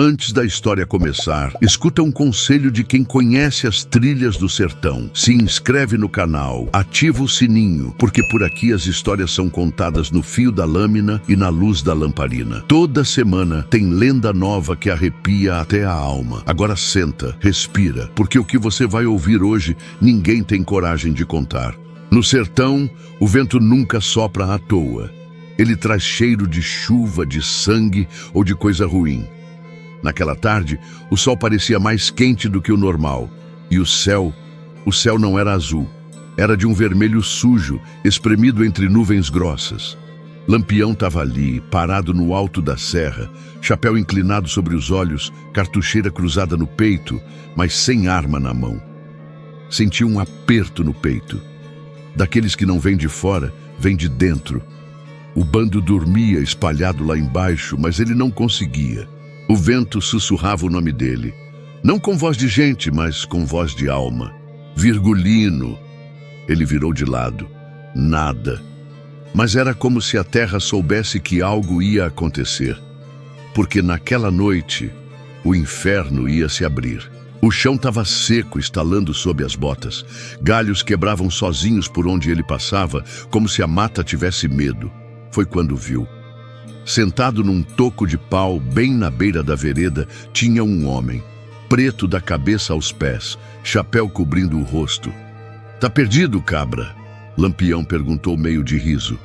Antes da história começar, escuta um conselho de quem conhece as trilhas do sertão. Se inscreve no canal, ativa o sininho, porque por aqui as histórias são contadas no fio da lâmina e na luz da lamparina. Toda semana tem lenda nova que arrepia até a alma. Agora senta, respira, porque o que você vai ouvir hoje ninguém tem coragem de contar. No sertão, o vento nunca sopra à toa. Ele traz cheiro de chuva, de sangue ou de coisa ruim. Naquela tarde, o sol parecia mais quente do que o normal. E o céu não era azul. Era de um vermelho sujo, espremido entre nuvens grossas. Lampião estava ali, parado no alto da serra, chapéu inclinado sobre os olhos, cartucheira cruzada no peito, mas sem arma na mão. Sentia um aperto no peito. Daqueles que não vêm de fora, vêm de dentro. O bando dormia espalhado lá embaixo, mas ele não conseguia. O vento sussurrava o nome dele. Não com voz de gente, mas com voz de alma. Virgulino. Ele virou de lado. Nada. Mas era como se a terra soubesse que algo ia acontecer. Porque naquela noite, o inferno ia se abrir. O chão estava seco, estalando sob as botas. Galhos quebravam sozinhos por onde ele passava, como se a mata tivesse medo. Foi quando viu. Sentado num toco de pau, bem na beira da vereda, tinha um homem, preto da cabeça aos pés, chapéu cobrindo o rosto. "Tá perdido, cabra?" Lampião perguntou meio de riso.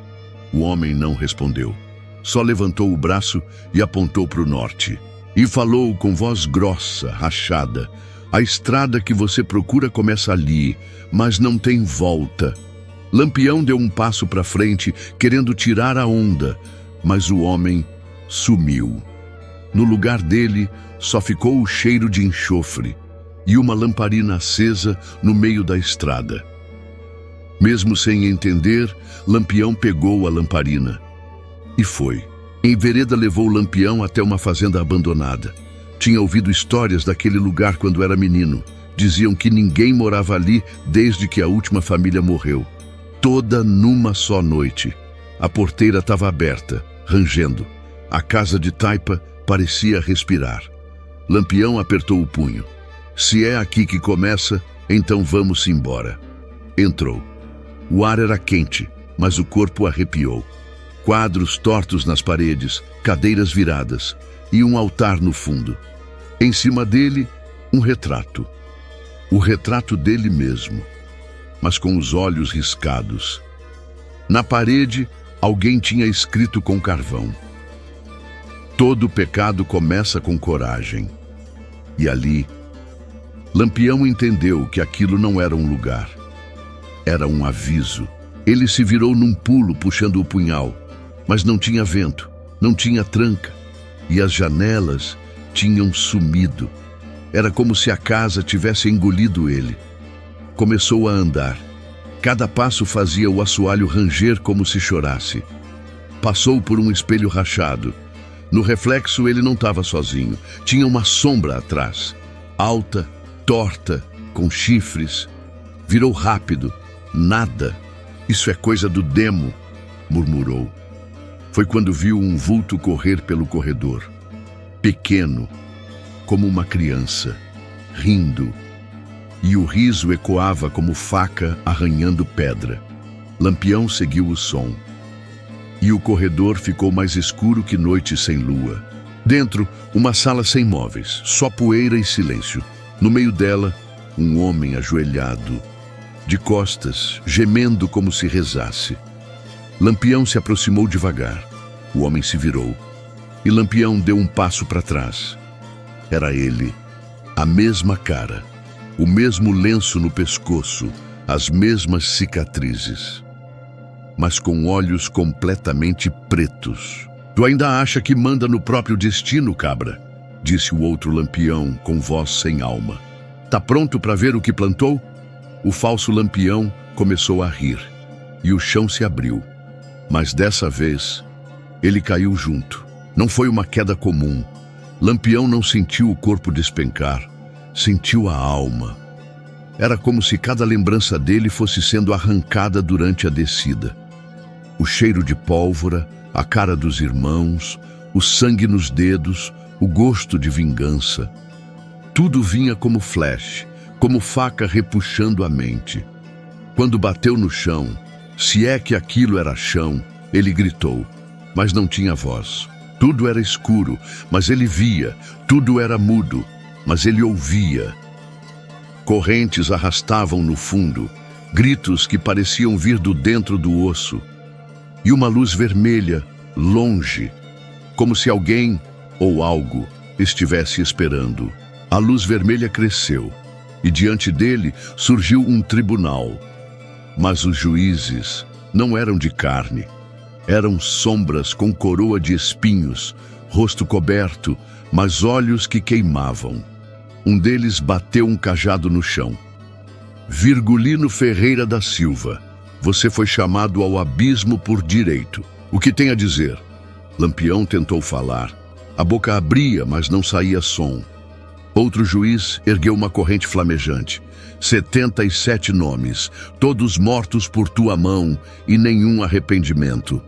O homem não respondeu. Só levantou o braço e apontou para o norte. E falou com voz grossa, rachada: "A estrada que você procura começa ali, mas não tem volta." Lampião deu um passo para frente, querendo tirar a onda, mas o homem sumiu. No lugar dele, só ficou o cheiro de enxofre e uma lamparina acesa no meio da estrada. Mesmo sem entender, Lampião pegou a lamparina e foi. Em vereda levou o Lampião até uma fazenda abandonada. Tinha ouvido histórias daquele lugar quando era menino. Diziam que ninguém morava ali desde que a última família morreu. Toda numa só noite. A porteira estava aberta, rangendo. A casa de taipa parecia respirar. Lampião apertou o punho. "Se é aqui que começa, então vamos embora." Entrou. O ar era quente, mas o corpo arrepiou. Quadros tortos nas paredes, cadeiras viradas e um altar no fundo. Em cima dele, um retrato. O retrato dele mesmo, mas com os olhos riscados. Na parede, alguém tinha escrito com carvão: "Todo pecado começa com coragem." E ali, Lampião entendeu que aquilo não era um lugar. Era um aviso. Ele se virou num pulo, puxando o punhal. Mas não tinha vento, não tinha tranca. E as janelas tinham sumido. Era como se a casa tivesse engolido ele. Começou a andar. Cada passo fazia o assoalho ranger como se chorasse. Passou por um espelho rachado. No reflexo ele não estava sozinho. Tinha uma sombra atrás. Alta, torta, com chifres. Virou rápido. "Nada. Isso é coisa do demo", murmurou. Foi quando viu um vulto correr pelo corredor. Pequeno, como uma criança, rindo. E o riso ecoava como faca arranhando pedra. Lampião seguiu o som. E o corredor ficou mais escuro que noite sem lua. Dentro, uma sala sem móveis, só poeira e silêncio. No meio dela, um homem ajoelhado, de costas, gemendo como se rezasse. Lampião se aproximou devagar. O homem se virou. E Lampião deu um passo para trás. Era ele. A mesma cara. O mesmo lenço no pescoço. As mesmas cicatrizes. Mas com olhos completamente pretos. "Tu ainda acha que manda no próprio destino, cabra?" disse o outro Lampião com voz sem alma. "Tá pronto para ver o que plantou?" O falso Lampião começou a rir. E o chão se abriu. Mas dessa vez, ele caiu junto. Não foi uma queda comum. Lampião não sentiu o corpo despencar. Sentiu a alma. Era como se cada lembrança dele fosse sendo arrancada durante a descida. O cheiro de pólvora, a cara dos irmãos, o sangue nos dedos, o gosto de vingança. Tudo vinha como flash, como faca repuxando a mente. Quando bateu no chão, se é que aquilo era chão, ele gritou, mas não tinha voz. Tudo era escuro, mas ele via. Tudo era mudo, mas ele ouvia. Correntes arrastavam no fundo, gritos que pareciam vir do dentro do osso. E uma luz vermelha, longe, como se alguém ou algo estivesse esperando. A luz vermelha cresceu, e diante dele surgiu um tribunal. Mas os juízes não eram de carne. Eram sombras com coroa de espinhos, rosto coberto, mas olhos que queimavam. Um deles bateu um cajado no chão. Virgulino Ferreira da Silva, você foi chamado ao abismo por direito. O que tem a dizer? Lampião tentou falar. A boca abria, mas não saía som. Outro juiz ergueu uma corrente flamejante. 77 nomes, todos mortos por tua mão e nenhum arrependimento.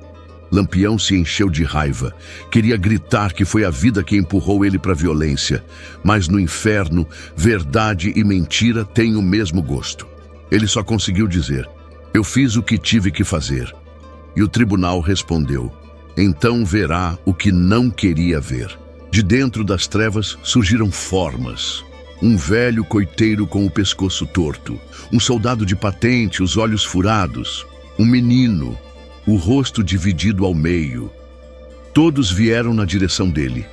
Lampião se encheu de raiva. Queria gritar que foi a vida que empurrou ele para a violência. Mas no inferno, verdade e mentira têm o mesmo gosto. Ele só conseguiu dizer, eu fiz o que tive que fazer. E o tribunal respondeu, então verá o que não queria ver. De dentro das trevas surgiram formas. Um velho coiteiro com o pescoço torto. Um soldado de patente, os olhos furados. Um menino, o rosto dividido ao meio. Todos vieram na direção dele,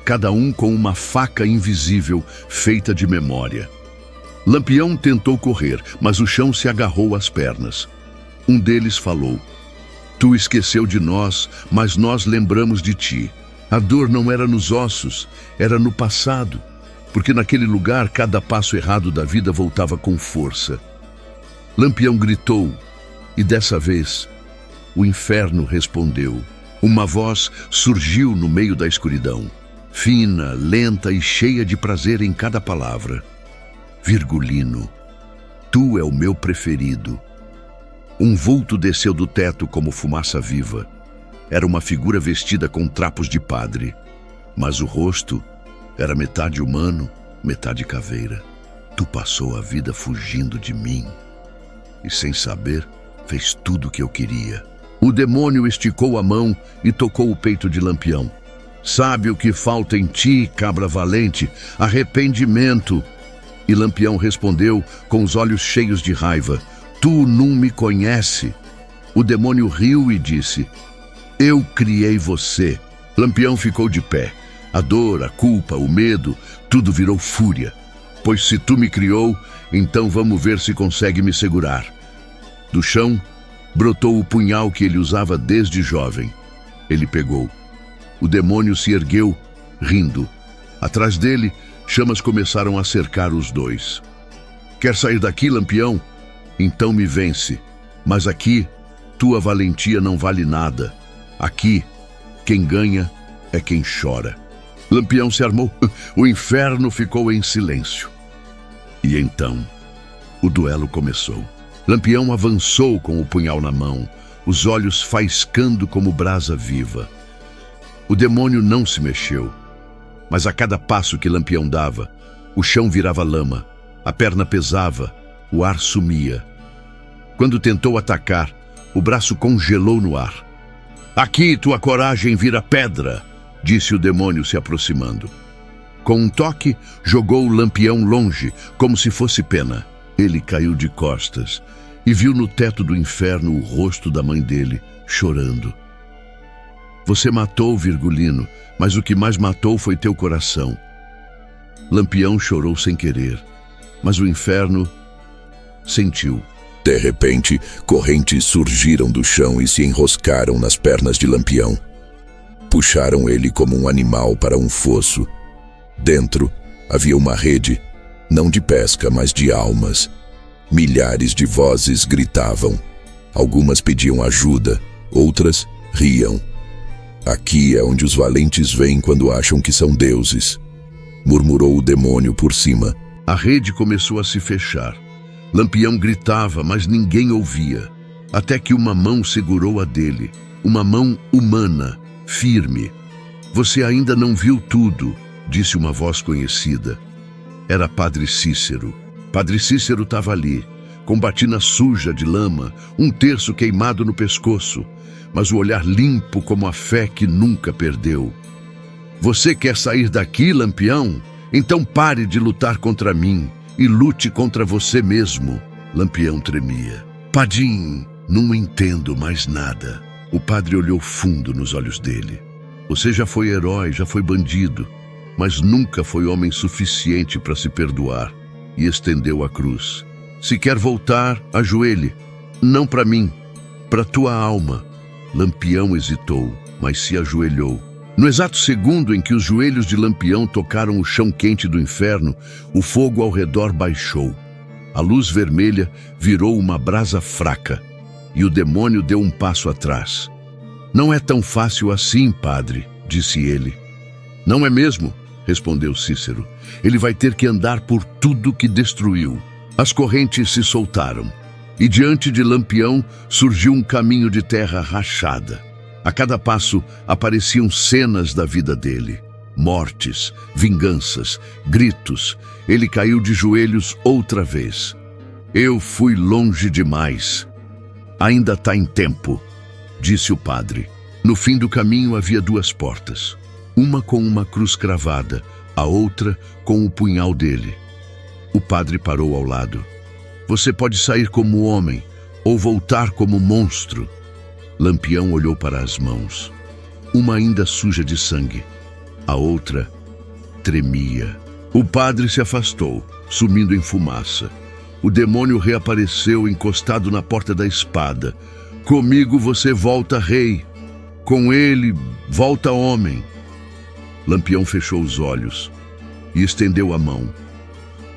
cada um com uma faca invisível feita de memória. Lampião tentou correr, mas o chão se agarrou às pernas. Um deles falou, tu esqueceu de nós, mas nós lembramos de ti. A dor não era nos ossos, era no passado, porque naquele lugar cada passo errado da vida voltava com força. Lampião gritou, e dessa vez o inferno respondeu. Uma voz surgiu no meio da escuridão, fina, lenta e cheia de prazer em cada palavra. Virgulino, tu é o meu preferido. Um vulto desceu do teto como fumaça viva. Era uma figura vestida com trapos de padre, mas o rosto era metade humano, metade caveira. Tu passou a vida fugindo de mim e, sem saber, fez tudo o que eu queria. O demônio esticou a mão e tocou o peito de Lampião. Sabe o que falta em ti, cabra valente? Arrependimento. E Lampião respondeu com os olhos cheios de raiva. Tu não me conhece. O demônio riu e disse, eu criei você. Lampião ficou de pé. A dor, a culpa, o medo, tudo virou fúria. Pois se tu me criou, então vamos ver se consegue me segurar. Do chão, brotou o punhal que ele usava desde jovem. Ele pegou. O demônio se ergueu, rindo. Atrás dele, chamas começaram a cercar os dois. Quer sair daqui, Lampião? Então me vence. Mas aqui, tua valentia não vale nada. Aqui, quem ganha é quem chora. Lampião se armou. O inferno ficou em silêncio. E então, o duelo começou. Lampião avançou com o punhal na mão, os olhos faiscando como brasa viva. O demônio não se mexeu, mas a cada passo que Lampião dava, o chão virava lama, a perna pesava, o ar sumia. Quando tentou atacar, o braço congelou no ar. Aqui tua coragem vira pedra, disse o demônio se aproximando. Com um toque, jogou o Lampião longe, como se fosse pena. Ele caiu de costas e viu no teto do inferno o rosto da mãe dele, chorando. Você matou, Virgulino, mas o que mais matou foi teu coração. Lampião chorou sem querer, mas o inferno sentiu. De repente, correntes surgiram do chão e se enroscaram nas pernas de Lampião. Puxaram ele como um animal para um fosso. Dentro havia uma rede, não de pesca, mas de almas. Milhares de vozes gritavam. Algumas pediam ajuda, outras riam. Aqui é onde os valentes vêm quando acham que são deuses, murmurou o demônio por cima. A rede começou a se fechar. Lampião gritava, mas ninguém ouvia, até que uma mão segurou a dele, uma mão humana, firme. Você ainda não viu tudo, disse uma voz conhecida. Era Padre Cícero. Padre Cícero estava ali, com batina suja de lama, um terço queimado no pescoço, mas o olhar limpo como a fé que nunca perdeu. Você quer sair daqui, Lampião? Então pare de lutar contra mim e lute contra você mesmo. Lampião tremia. Padim, não entendo mais nada. O padre olhou fundo nos olhos dele. Você já foi herói, já foi bandido, mas nunca foi homem suficiente para se perdoar, e estendeu a cruz. Se quer voltar, ajoelhe. Não para mim, para tua alma. Lampião hesitou, mas se ajoelhou. No exato segundo em que os joelhos de Lampião tocaram o chão quente do inferno, o fogo ao redor baixou. A luz vermelha virou uma brasa fraca, e o demônio deu um passo atrás. Não é tão fácil assim, padre, disse ele. Não é mesmo, respondeu Cícero. Ele vai ter que andar por tudo que destruiu. As correntes se soltaram, e diante de Lampião surgiu um caminho de terra rachada. A cada passo apareciam cenas da vida dele. Mortes, vinganças, gritos. Ele caiu de joelhos outra vez. Eu fui longe demais. Ainda está em tempo, disse o padre. No fim do caminho havia duas portas. Uma com uma cruz cravada, a outra com o punhal dele. O padre parou ao lado. Você pode sair como homem ou voltar como monstro. Lampião olhou para as mãos. Uma ainda suja de sangue. A outra tremia. O padre se afastou, sumindo em fumaça. O demônio reapareceu encostado na porta da espada. Comigo você volta rei. Com ele volta homem. Lampião fechou os olhos e estendeu a mão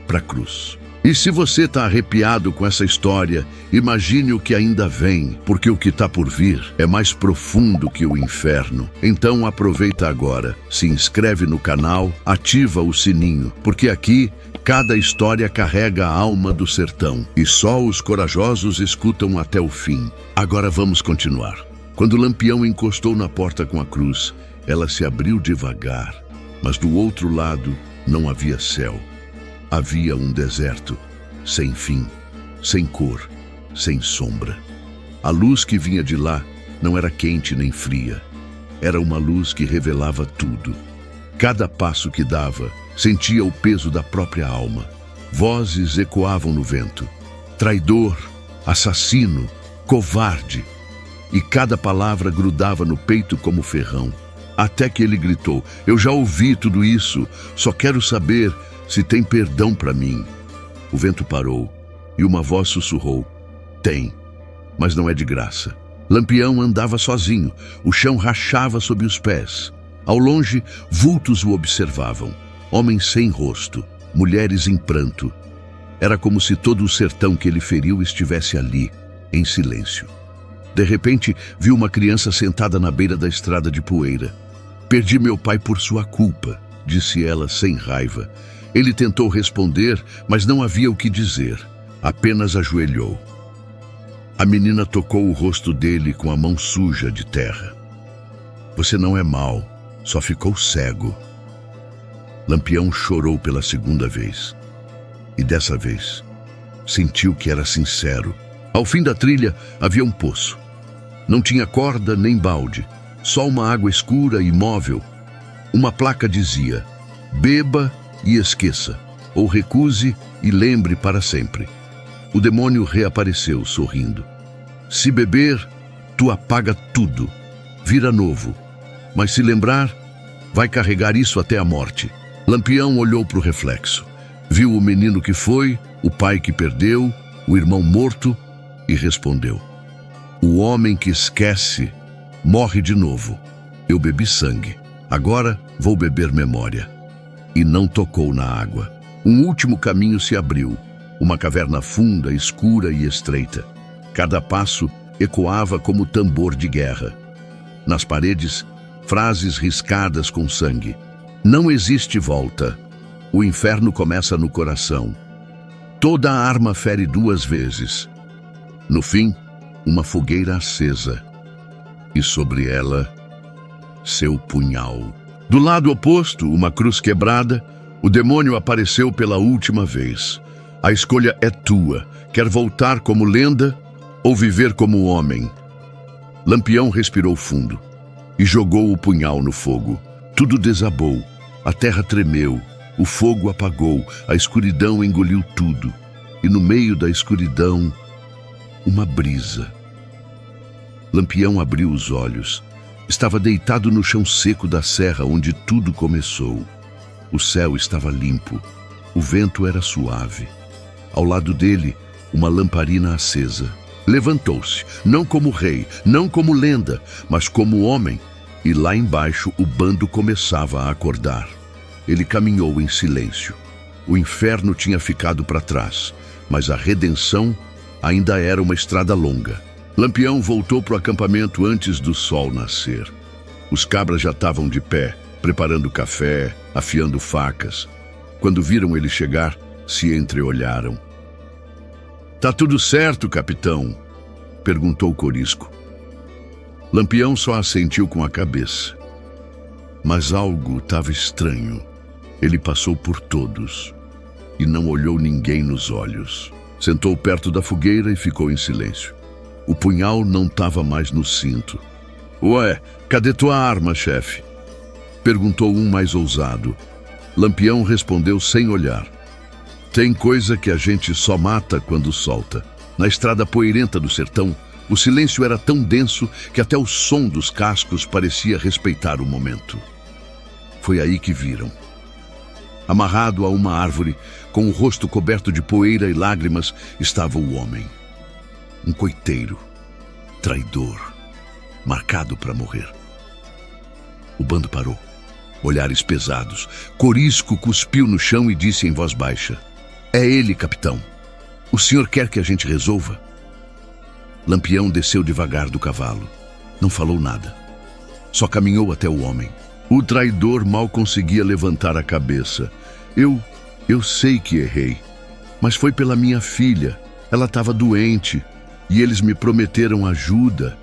para a cruz. E se você está arrepiado com essa história, imagine o que ainda vem, porque o que está por vir é mais profundo que o inferno. Então aproveita agora, se inscreve no canal, ativa o sininho, porque aqui cada história carrega a alma do sertão e só os corajosos escutam até o fim. Agora vamos continuar. Quando Lampião encostou na porta com a cruz, ela se abriu devagar, mas do outro lado não havia céu. Havia um deserto, sem fim, sem cor, sem sombra. A luz que vinha de lá não era quente nem fria. Era uma luz que revelava tudo. Cada passo que dava, sentia o peso da própria alma. Vozes ecoavam no vento. Traidor, assassino, covarde. E cada palavra grudava no peito como ferrão. Até que ele gritou: eu já ouvi tudo isso, só quero saber se tem perdão para mim. O vento parou e uma voz sussurrou: tem, mas não é de graça. Lampião andava sozinho, o chão rachava sob os pés. Ao longe, vultos o observavam, homens sem rosto, mulheres em pranto. Era como se todo o sertão que ele feriu estivesse ali, em silêncio. De repente, viu uma criança sentada na beira da estrada de poeira. Perdi meu pai por sua culpa, disse ela sem raiva. Ele tentou responder, mas não havia o que dizer. Apenas ajoelhou. A menina tocou o rosto dele com a mão suja de terra. Você não é mau, só ficou cego. Lampião chorou pela segunda vez. E dessa vez, sentiu que era sincero. Ao fim da trilha, havia um poço. Não tinha corda nem balde, só uma água escura e imóvel. Uma placa dizia: beba e esqueça, ou recuse e lembre para sempre. O demônio reapareceu, sorrindo. Se beber, tu apaga tudo, vira novo. Mas se lembrar, vai carregar isso até a morte. Lampião olhou para o reflexo. Viu o menino que foi, o pai que perdeu, o irmão morto, e respondeu: o homem que esquece morre de novo. Eu bebi sangue, agora vou beber memória. E não tocou na água. Um último caminho se abriu, uma caverna funda, escura e estreita. Cada passo ecoava como tambor de guerra. Nas paredes, frases riscadas com sangue. Não existe volta. O inferno começa no coração. Toda arma fere duas vezes. No fim, uma fogueira acesa. E sobre ela, seu punhal. Do lado oposto, uma cruz quebrada, o demônio apareceu pela última vez. A escolha é tua. Quer voltar como lenda ou viver como homem? Lampião respirou fundo e jogou o punhal no fogo. Tudo desabou. A terra tremeu. O fogo apagou. A escuridão engoliu tudo. E no meio da escuridão, uma brisa. Lampião abriu os olhos. Estava deitado no chão seco da serra onde tudo começou. O céu estava limpo. O vento era suave. Ao lado dele, uma lamparina acesa. Levantou-se, não como rei, não como lenda, mas como homem. E lá embaixo o bando começava a acordar. Ele caminhou em silêncio. O inferno tinha ficado para trás, mas a redenção ainda era uma estrada longa. Lampião voltou para o acampamento antes do sol nascer. Os cabras já estavam de pé, preparando café, afiando facas. Quando viram ele chegar, se entreolharam. "Tá tudo certo, capitão?" perguntou Corisco. Lampião só assentiu com a cabeça. Mas algo estava estranho. Ele passou por todos e não olhou ninguém nos olhos. Sentou perto da fogueira e ficou em silêncio. O punhal não estava mais no cinto. "Ué, cadê tua arma, chefe?" perguntou um mais ousado. Lampião respondeu sem olhar. "Tem coisa que a gente só mata quando solta." Na estrada poeirenta do sertão, o silêncio era tão denso que até o som dos cascos parecia respeitar o momento. Foi aí que viram. Amarrado a uma árvore, com o rosto coberto de poeira e lágrimas, estava o homem. Um coiteiro, traidor, marcado para morrer. O bando parou. Olhares pesados. Corisco cuspiu no chão e disse em voz baixa: "É ele, capitão. O senhor quer que a gente resolva?" Lampião desceu devagar do cavalo. Não falou nada. Só caminhou até o homem. O traidor mal conseguia levantar a cabeça. Eu sei que errei, mas foi pela minha filha. Ela estava doente e eles me prometeram ajuda."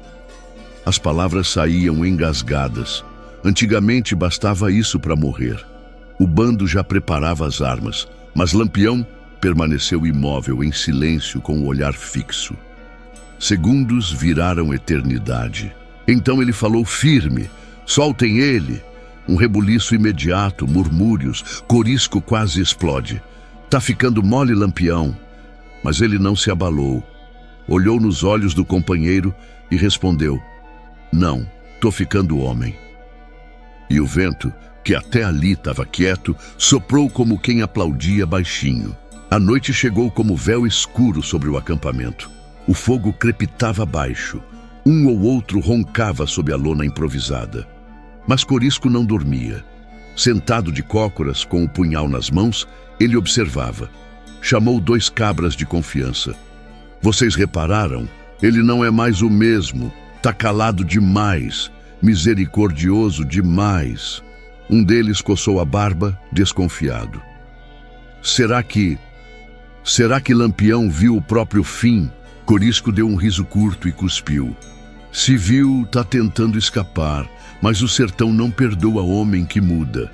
As palavras saíam engasgadas. Antigamente bastava isso para morrer. O bando já preparava as armas, mas Lampião permaneceu imóvel, em silêncio, com o olhar fixo. Segundos viraram eternidade. Então ele falou firme: "Soltem ele!" Um rebuliço imediato, murmúrios, Corisco quase explode. "Tá ficando mole, Lampião." Mas ele não se abalou. Olhou nos olhos do companheiro e respondeu: "Não, tô ficando homem." E o vento, que até ali estava quieto, soprou como quem aplaudia baixinho. A noite chegou como véu escuro sobre o acampamento. O fogo crepitava abaixo. Um ou outro roncava sob a lona improvisada. Mas Corisco não dormia. Sentado de cócoras, com o punhal nas mãos, ele observava. Chamou 2 cabras de confiança. "Vocês repararam? Ele não é mais o mesmo. Tá calado demais. Misericordioso demais." Um deles coçou a barba, desconfiado. Será que Lampião viu o próprio fim? Corisco deu um riso curto e cuspiu. "Se viu, tá tentando escapar, mas o sertão não perdoa homem que muda."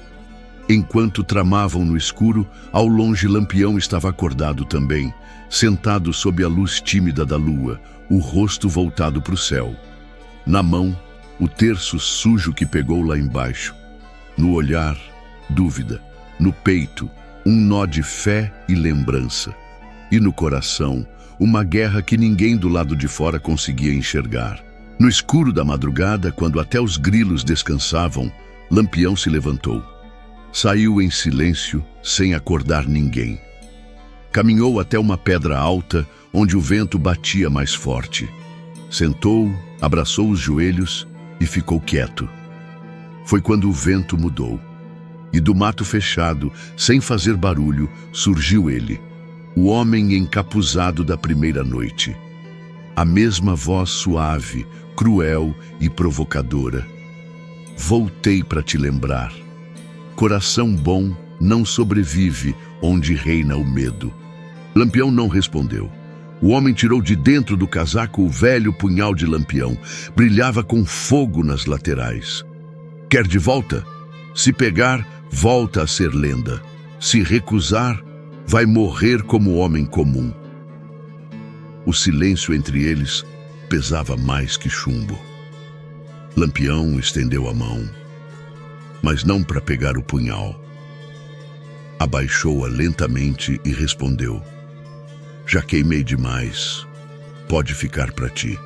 Enquanto tramavam no escuro, ao longe Lampião estava acordado também, sentado sob a luz tímida da lua, o rosto voltado para o céu. Na mão, o terço sujo que pegou lá embaixo. No olhar, dúvida. No peito, um nó de fé e lembrança. E no coração, uma guerra que ninguém do lado de fora conseguia enxergar. No escuro da madrugada, quando até os grilos descansavam, Lampião se levantou. Saiu em silêncio, sem acordar ninguém. Caminhou até uma pedra alta, onde o vento batia mais forte. Sentou, abraçou os joelhos e ficou quieto. Foi quando o vento mudou. E do mato fechado, sem fazer barulho, surgiu ele, o homem encapuzado da primeira noite. A mesma voz suave, cruel e provocadora. "Voltei para te lembrar. Coração bom não sobrevive onde reina o medo." Lampião não respondeu. O homem tirou de dentro do casaco o velho punhal de Lampião. Brilhava com fogo nas laterais. "Quer de volta?" Se pegar, volta a ser lenda. Se recusar, vai morrer como homem comum. O silêncio entre eles pesava mais que chumbo. Lampião estendeu a mão, mas não para pegar o punhal. Abaixou-a lentamente e respondeu: já queimei demais, pode ficar para ti.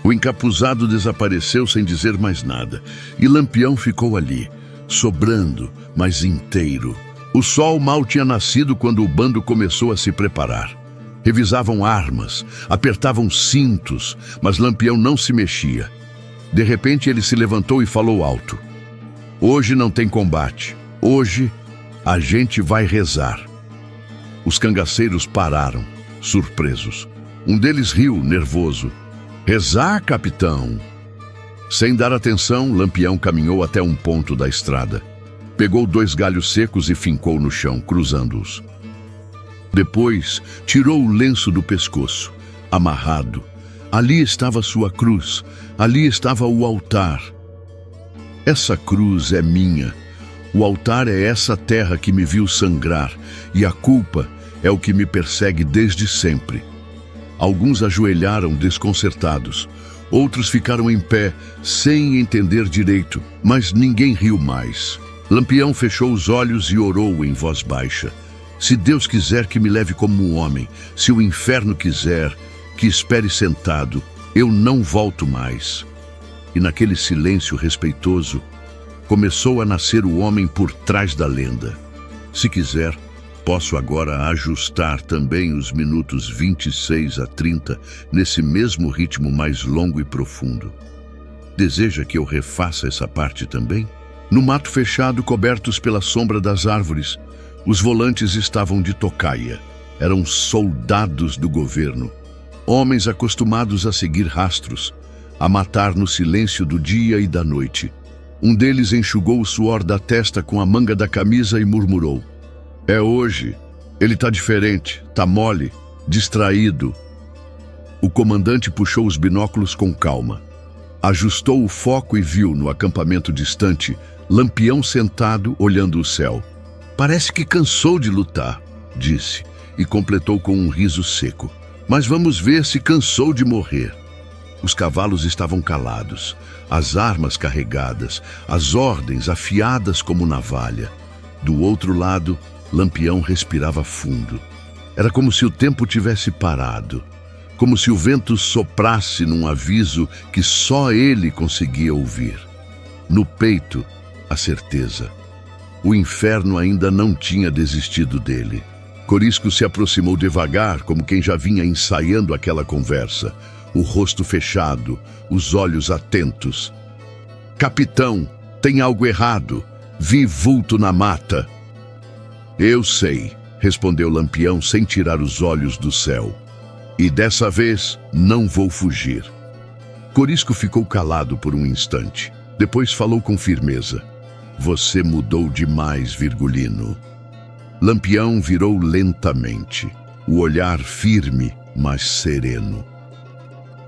O encapuzado desapareceu sem dizer mais nada, e Lampião ficou ali, sobrando, mas inteiro. O sol mal tinha nascido quando o bando começou a se preparar. Revisavam armas, apertavam cintos, mas Lampião não se mexia. De repente ele se levantou e falou alto: hoje não tem combate, hoje a gente vai rezar. Os cangaceiros pararam, surpresos. Um deles riu, nervoso: rezar, capitão? Sem dar atenção, Lampião caminhou até um ponto da estrada. Pegou 2 galhos secos e fincou no chão, cruzando-os. Depois, tirou o lenço do pescoço, amarrado. Ali estava sua cruz, ali estava o altar. Essa cruz é minha. O altar é essa terra que me viu sangrar, e a culpa é o que me persegue desde sempre. Alguns ajoelharam desconcertados, outros ficaram em pé, sem entender direito, mas ninguém riu mais. Lampião fechou os olhos e orou em voz baixa: se Deus quiser que me leve como um homem, se o inferno quiser que espere sentado, eu não volto mais. E naquele silêncio respeitoso, começou a nascer o homem por trás da lenda. Se quiser, posso agora ajustar também os minutos 26 a 30 nesse mesmo ritmo mais longo e profundo. Deseja que eu refaça essa parte também? No mato fechado, cobertos pela sombra das árvores, os volantes estavam de tocaia. Eram soldados do governo, homens acostumados a seguir rastros, a matar no silêncio do dia e da noite. Um deles enxugou o suor da testa com a manga da camisa e murmurou: é hoje. Ele tá diferente, tá mole, distraído. O comandante puxou os binóculos com calma. Ajustou o foco e viu, no acampamento distante, Lampião sentado, olhando o céu. Parece que cansou de lutar, disse, e completou com um riso seco: mas vamos ver se cansou de morrer. Os cavalos estavam calados, as armas carregadas, as ordens afiadas como navalha. Do outro lado, Lampião respirava fundo. Era como se o tempo tivesse parado, como se o vento soprasse num aviso que só ele conseguia ouvir. No peito, a certeza. O inferno ainda não tinha desistido dele. Corisco se aproximou devagar, como quem já vinha ensaiando aquela conversa, o rosto fechado, os olhos atentos. Capitão, tem algo errado. Vi vulto na mata. Eu sei, respondeu Lampião sem tirar os olhos do céu. E dessa vez não vou fugir. Corisco ficou calado por um instante. Depois falou com firmeza: você mudou demais, Virgulino. Lampião virou lentamente, o olhar firme, mas sereno.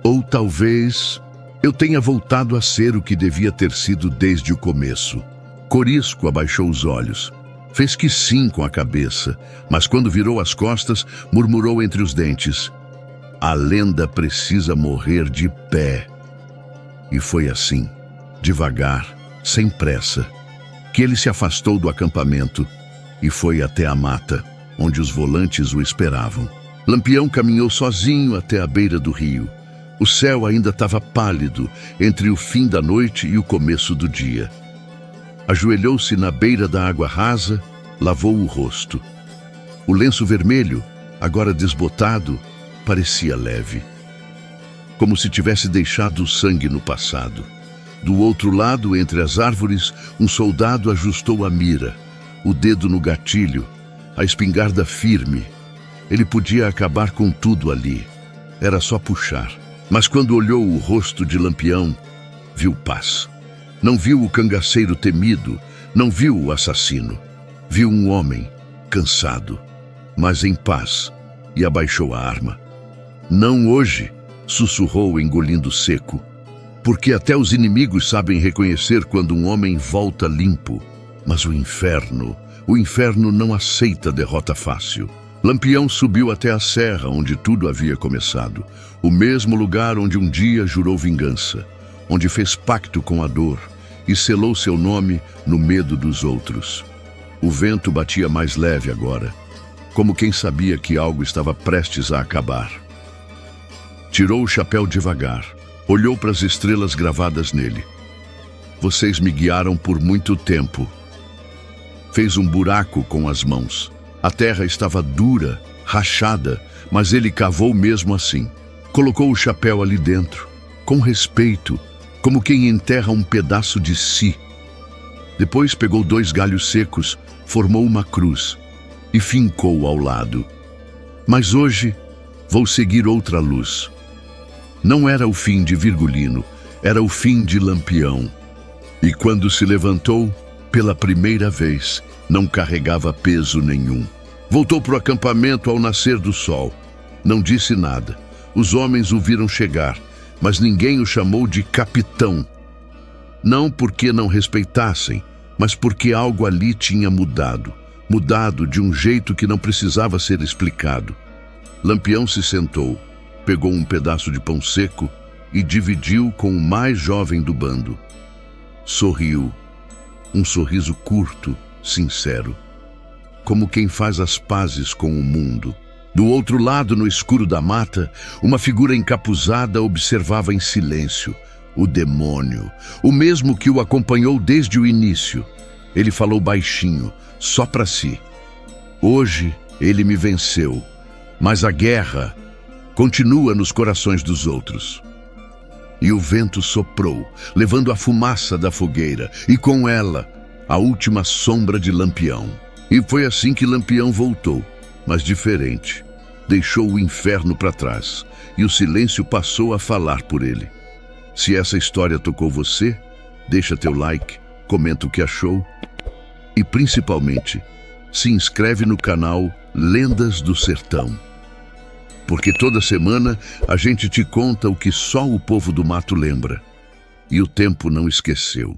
Ou talvez eu tenha voltado a ser o que devia ter sido desde o começo. Corisco abaixou os olhos. Fez que sim com a cabeça, mas quando virou as costas, murmurou entre os dentes: a lenda precisa morrer de pé. E foi assim, devagar, sem pressa, que ele se afastou do acampamento e foi até a mata, onde os volantes o esperavam. Lampião caminhou sozinho até a beira do rio. O céu ainda estava pálido entre o fim da noite e o começo do dia. Ajoelhou-se na beira da água rasa, lavou o rosto. O lenço vermelho, agora desbotado, parecia leve, como se tivesse deixado o sangue no passado. Do outro lado, entre as árvores, um soldado ajustou a mira, o dedo no gatilho, a espingarda firme. Ele podia acabar com tudo ali. Era só puxar. Mas quando olhou o rosto de Lampião, viu paz. Não viu o cangaceiro temido, não viu o assassino. Viu um homem, cansado, mas em paz, e abaixou a arma. Não hoje, sussurrou engolindo seco. porque até os inimigos sabem reconhecer quando um homem volta limpo. Mas o inferno não aceita derrota fácil. Lampião subiu até a serra onde tudo havia começado, o mesmo lugar onde um dia jurou vingança, onde fez pacto com a dor e selou seu nome no medo dos outros. O vento batia mais leve agora, como quem sabia que algo estava prestes a acabar. Tirou o chapéu devagar, olhou para as estrelas gravadas nele. Vocês me guiaram por muito tempo. Fez um buraco com as mãos. A terra estava dura, rachada, mas ele cavou mesmo assim. Colocou o chapéu ali dentro, com respeito, como quem enterra um pedaço de si. Depois pegou 2 galhos secos, formou uma cruz e fincou ao lado. Mas hoje vou seguir outra luz. Não era o fim de Virgulino, era o fim de Lampião. E quando se levantou, pela primeira vez, não carregava peso nenhum. Voltou para o acampamento ao nascer do sol. Não disse nada. Os homens o viram chegar, mas ninguém o chamou de capitão. Não porque não respeitassem, mas porque algo ali tinha mudado. Mudado de um jeito que não precisava ser explicado. Lampião se sentou, pegou um pedaço de pão seco e dividiu com o mais jovem do bando. Sorriu. Um sorriso curto, sincero, como quem faz as pazes com o mundo. Do outro lado, no escuro da mata, uma figura encapuzada observava em silêncio. O demônio, o mesmo que o acompanhou desde o início. Ele falou baixinho, só para si. Hoje ele me venceu, mas a guerra continua nos corações dos outros. E o vento soprou, levando a fumaça da fogueira, e com ela, a última sombra de Lampião. E foi assim que Lampião voltou, mas diferente. Deixou o inferno para trás, e o silêncio passou a falar por ele. Se essa história tocou você, deixa teu like, comenta o que achou, e principalmente, se inscreve no canal Lendas do Sertão. Porque toda semana a gente te conta o que só o povo do mato lembra. E o tempo não esqueceu.